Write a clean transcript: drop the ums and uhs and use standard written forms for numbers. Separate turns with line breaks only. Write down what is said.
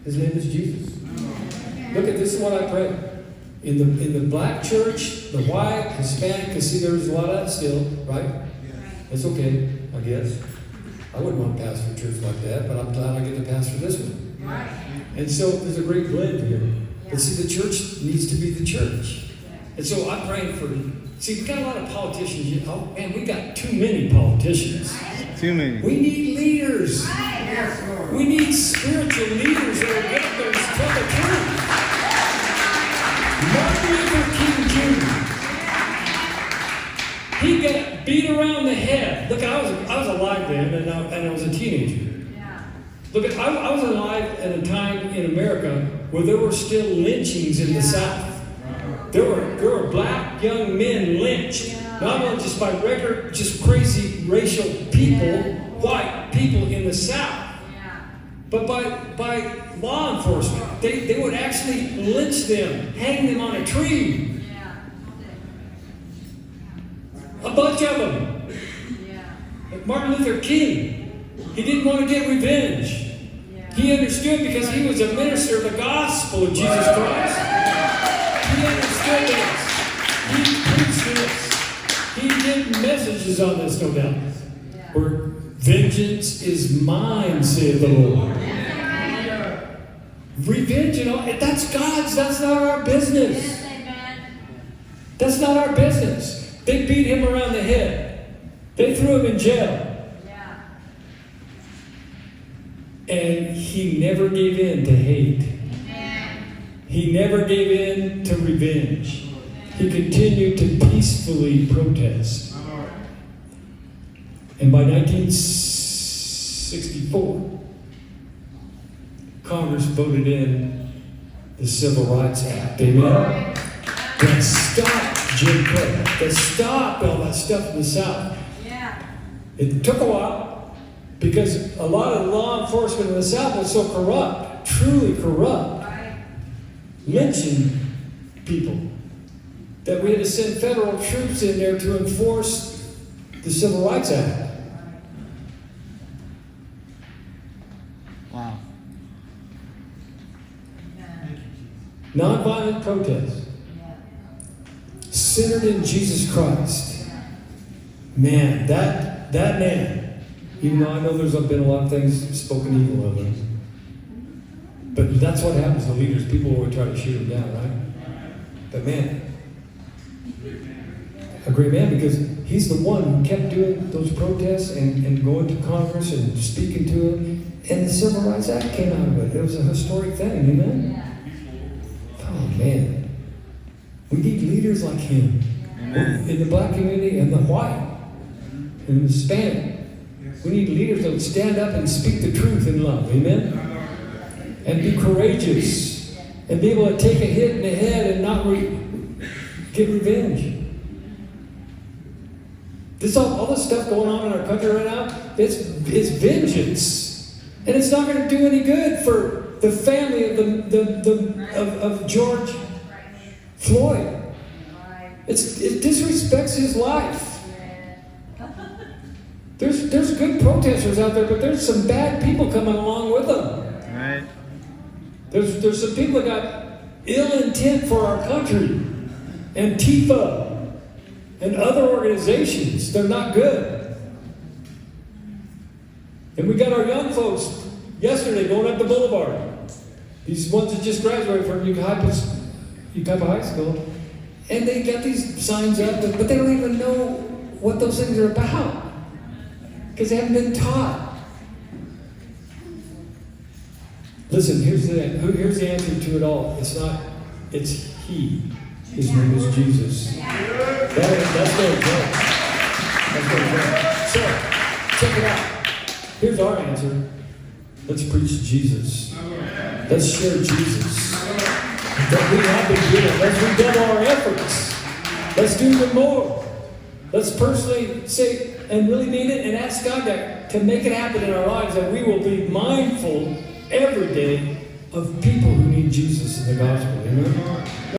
His name is Jesus. Look at this is what I pray. In the black church, the white, Hispanic, because see there's a lot of that still, right? That's okay, I guess. I wouldn't want to pastor a church like that, but I'm glad I get to pastor this one. And so there's a great blend here. But see, the church needs to be the church. And so I'm praying for, see, we got a lot of politicians. Oh, man, we got too many politicians.
Too many.
We need leaders. We need spiritual leaders that are going to tell the truth. Martin Luther King Jr. He got beat around the head. Look, I was alive then, and I was a teenager. Look, I was alive at a time in America where there were still lynchings in the South. There were black young men lynched, not only just by regular, just crazy racial people, white people in the South, but by law enforcement. They would actually lynch them, hang them on a tree. A bunch of them. Like Martin Luther King. He didn't want to get revenge. He understood because he was a minister of the gospel of Jesus Christ. He understood this. He preached this. He did messages on this, no doubt. Where vengeance is mine, saith the Lord. Revenge, that's God's. That's not our business. That's not our business. They beat him around the head. They threw him in jail. And he never gave in to hate. He never gave in to revenge. He continued to peacefully protest. And by 1964, Congress voted in the Civil Rights Act. Amen? That stopped Jim Crow. That stopped all that stuff in the South. It took a while. Because a lot of law enforcement in the South was so corrupt, truly corrupt, lynching people, that we had to send federal troops in there to enforce the Civil Rights Act.
Wow.
Nonviolent protest, centered in Jesus Christ. Man, that man. Even though I know there's been a lot of things spoken evil of him. But that's what happens to leaders. People always try to shoot him down, right? But man, a great man, because he's the one who kept doing those protests and going to Congress and speaking to him. And the Civil Rights Act came out of it. It was a historic thing, amen? Oh man. We need leaders like him.
Amen.
In the black community and the white and the Hispanic. We need leaders that would stand up and speak the truth in love. Amen? And be courageous. And be able to take a hit in the head and not get revenge. All this stuff going on in our country right now, it's vengeance. And it's not going to do any good for the family of George Floyd. It disrespects his life. There's good protesters out there, but there's some bad people coming along with them.
Right.
There's some people that got ill intent for our country. Antifa and other organizations. They're not good. And we got our young folks yesterday going up the boulevard. These ones that just graduated from Yucaipa High School. And they got these signs up, but they don't even know what those things are about. Because they haven't been taught. Listen, here's the answer to it all. It's He. His name is Jesus. That's no joke. So, check it out. Here's our answer. Let's preach Jesus. Let's share Jesus. That we have been given. Let's redouble our efforts. Let's do even more. Let's personally say and really mean it and ask God to make it happen in our lives, that we will be mindful every day of people who need Jesus in the gospel. Amen?